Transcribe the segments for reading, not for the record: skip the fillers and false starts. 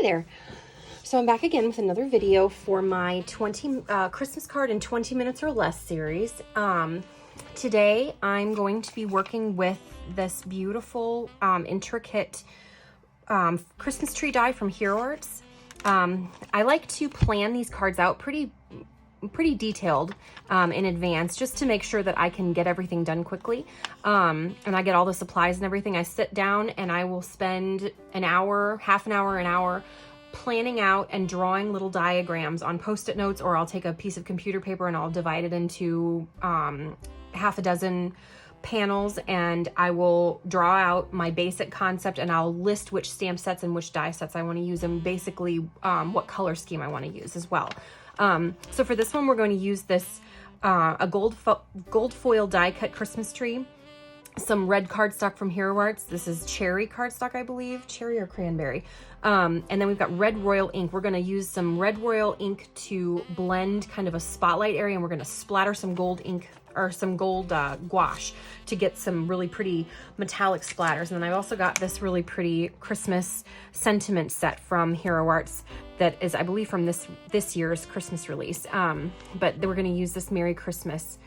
Hi there. So I'm back again with another video for my Christmas card in 20 minutes or less series. Today I'm going to be working with this beautiful intricate Christmas tree die from Hero Arts. I like to plan these cards out pretty detailed in advance, just to make sure that I can get everything done quickly, and I get all the supplies and everything. I sit down and I will spend an hour, half an hour, an hour planning out and drawing little diagrams on Post-it notes, or I'll take a piece of computer paper and I'll divide it into half a dozen panels, and I will draw out my basic concept and I'll list which stamp sets and which die sets I want to use, and basically what color scheme I want to use as well. So for this one, we're going to use this, a gold foil die cut Christmas tree, some red cardstock from Hero Arts. This is cherry cardstock, I believe, cherry or cranberry. And then we've got red royal ink. We're going to use some red royal ink to blend kind of a spotlight area, and we're going to splatter some gold ink or some gold gouache to get some really pretty metallic splatters. And then I've also got this really pretty Christmas sentiment set from Hero Arts that is, I believe, from this year's Christmas release. But we're going to use this Merry Christmas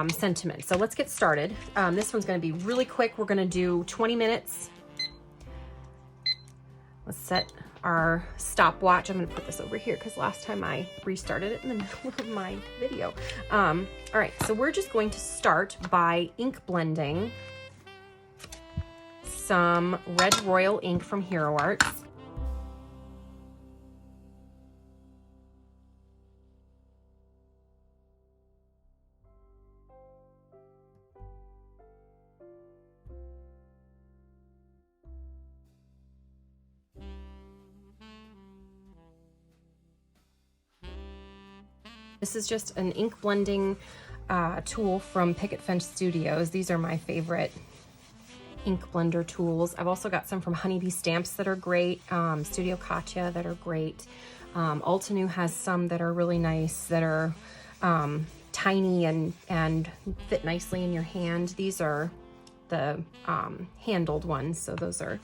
sentiment. So let's get started. This one's going to be really quick. We're going to do 20 minutes. Let's set our stopwatch. I'm going to put this over here because last time I restarted it in the middle of my video. All right, so we're just going to start by ink blending some red royal ink from Hero Arts. This is just an ink blending tool from Picket Studios. These are my favorite ink blender tools. I've also got some from Honeybee Stamps that are great, Studio Katya that are great. Altenew has some that are really nice, that are tiny and fit nicely in your hand. These are the handled ones, so those are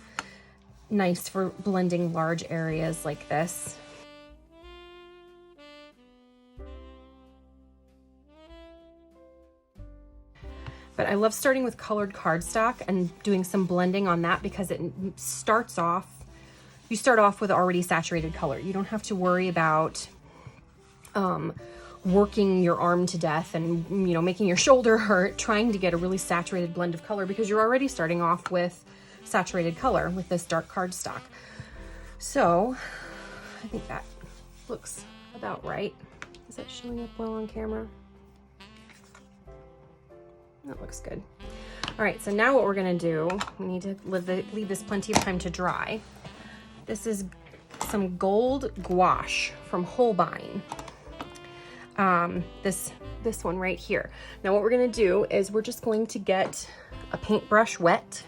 nice for blending large areas like this. But I love starting with colored cardstock and doing some blending on that because it starts off, you start off with already saturated color. You don't have to worry about working your arm to death and, you know, making your shoulder hurt trying to get a really saturated blend of color, because you're already starting off with saturated color with this dark cardstock. So I think that looks about right. Is that showing up well on camera? That looks good. All right, so now what we're gonna do, we need to leave this plenty of time to dry. This is some gold gouache from Holbein. This one right here. Now what we're gonna do is we're just going to get a paintbrush wet,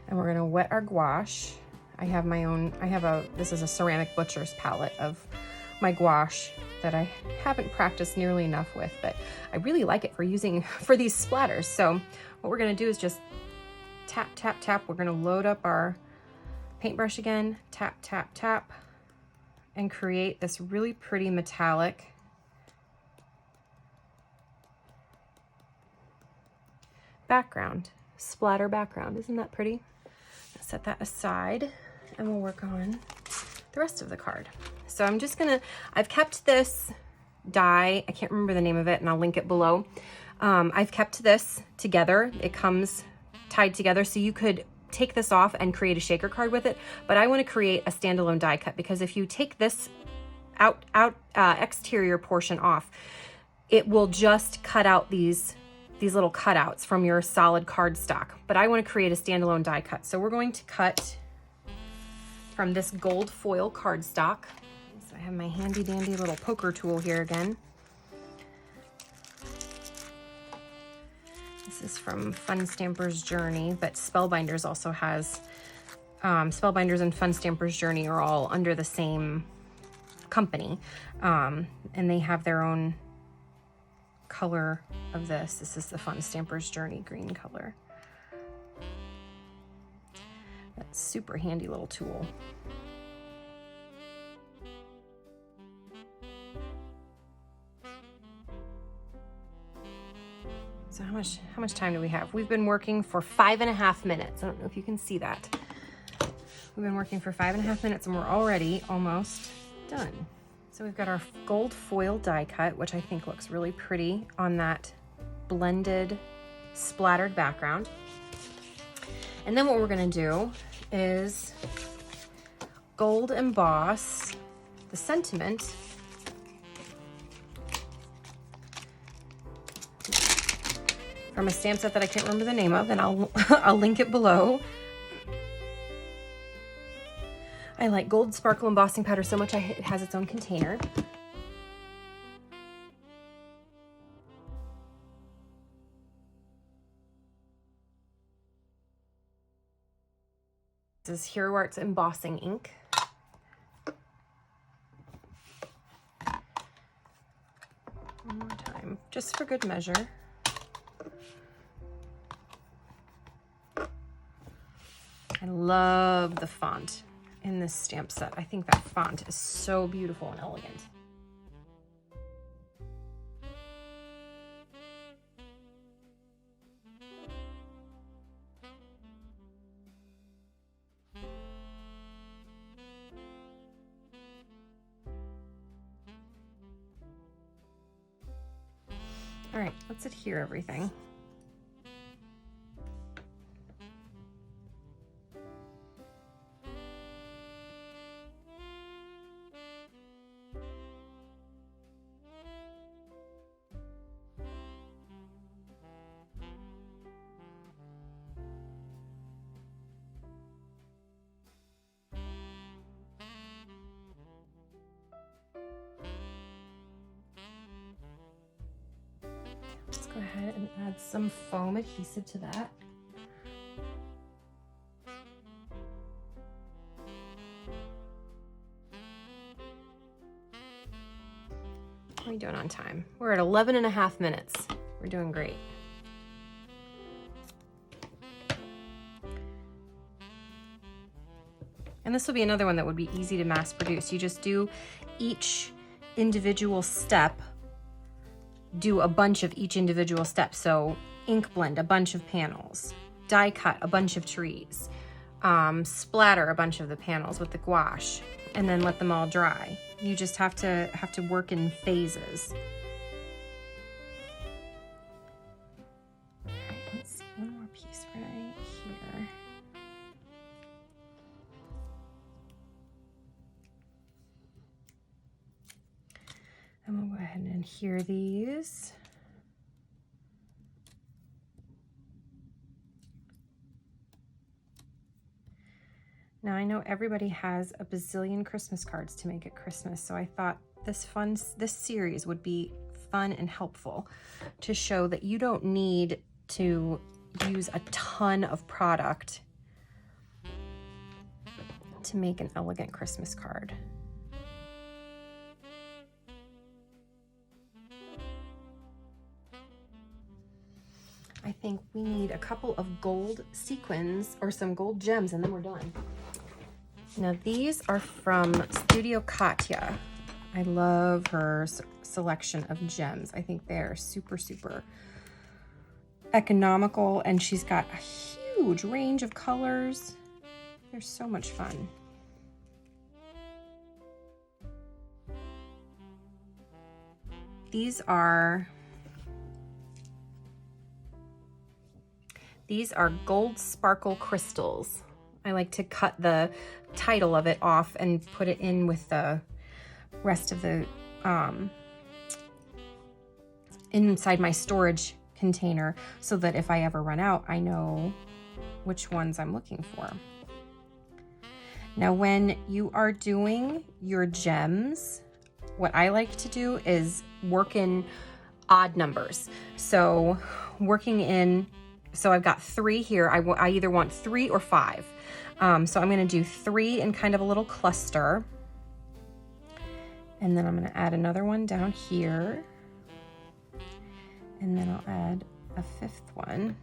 and we're gonna wet our gouache. This is a ceramic butcher's palette of my gouache that I haven't practiced nearly enough with, but I really like it for using for these splatters. So what we're gonna do is just tap, tap, tap. We're gonna load up our paintbrush again, tap, tap, tap, and create this really pretty metallic background, splatter background. Isn't that pretty? Set that aside and we'll work on the rest of the card. So I'm just gonna, I've kept this die, I can't remember the name of it, and I'll link it below. I've kept this together. It comes tied together, so you could take this off and create a shaker card with it, but I wanna create a standalone die cut, because if you take this exterior portion off, it will just cut out these little cutouts from your solid cardstock. But I wanna create a standalone die cut. So we're going to cut from this gold foil cardstock. So I have my handy dandy little poker tool here again. This is from Fun Stamper's Journey, but Spellbinders also has, Spellbinders and Fun Stamper's Journey are all under the same company. And they have their own color of this. This is the Fun Stamper's Journey green color. But Super handy little tool. So how much time do we have? We've been working for 5.5 minutes. I don't know if you can see that. We've been working for 5.5 minutes and we're already almost done. So we've got our gold foil die cut, which I think looks really pretty on that blended splattered background. And then what we're gonna do is gold emboss the sentiment from a stamp set that I can't remember the name of, and I'll link it below. I like gold sparkle embossing powder so much it has its own container. This is Hero Arts embossing ink. One more time, just for good measure. I love the font in this stamp set. I think that font is so beautiful and elegant. All right, let's adhere everything. Let's go ahead and add some foam adhesive to that. How are we doing on time? We're at 11.5 minutes. We're doing great. And this will be another one that would be easy to mass produce. You just do each individual step, do a bunch of each individual step. So ink blend, a bunch of panels, die cut, a bunch of trees, splatter a bunch of the panels with the gouache, and then let them all dry. You just have to work in phases. All right, let's see, one more piece right here. And we'll go ahead and adhere these. Now I know everybody has a bazillion Christmas cards to make at Christmas, so I thought this series would be fun and helpful to show that you don't need to use a ton of product to make an elegant Christmas card. I think we need a couple of gold sequins or some gold gems and then we're done. Now these are from Studio Katya. I love her selection of gems. I think they're super, super economical and she's got a huge range of colors. They're so much fun. These are gold sparkle crystals. I like to cut the title of it off and put it in with the rest of the inside my storage container so that if I ever run out, I know which ones I'm looking for. Now, when you are doing your gems, what I like to do is work in odd numbers. So I've got 3 here. I either want 3 or 5. So I'm going to do 3 in kind of a little cluster. And then I'm going to add another one down here. And then I'll add a 5th one.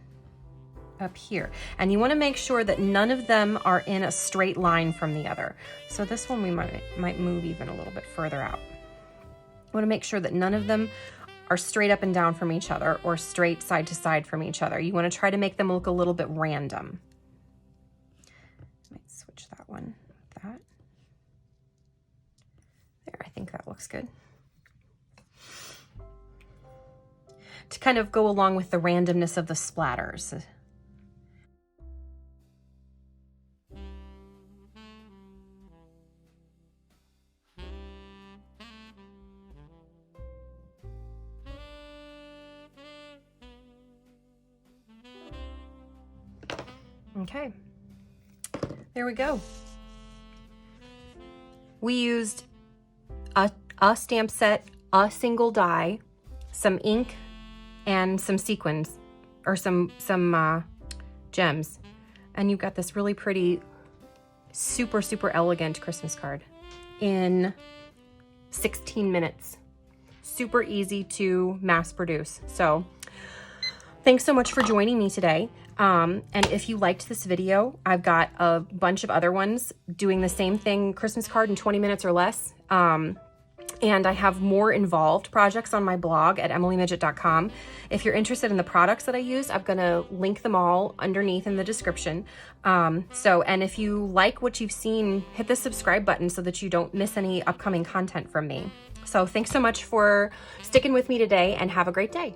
up here. And you want to make sure that none of them are in a straight line from the other. So this one we might move even a little bit further out. You want to make sure that none of them are straight up and down from each other or straight side to side from each other. You want to try to make them look a little bit random. Might switch that one with that. There, I think that looks good. To kind of go along with the randomness of the splatters. Okay, there we go. We used a stamp set, a single die, some ink, and some sequins, or some gems. And you've got this really pretty, super, super elegant Christmas card in 16 minutes. Super easy to mass produce. So thanks so much for joining me today. And if you liked this video, I've got a bunch of other ones doing the same thing, Christmas card in 20 minutes or less. And I have more involved projects on my blog at emilymidgett.com. If you're interested in the products that I use, I'm going to link them all underneath in the description. And if you like what you've seen, hit the subscribe button so that you don't miss any upcoming content from me. So thanks so much for sticking with me today, and have a great day.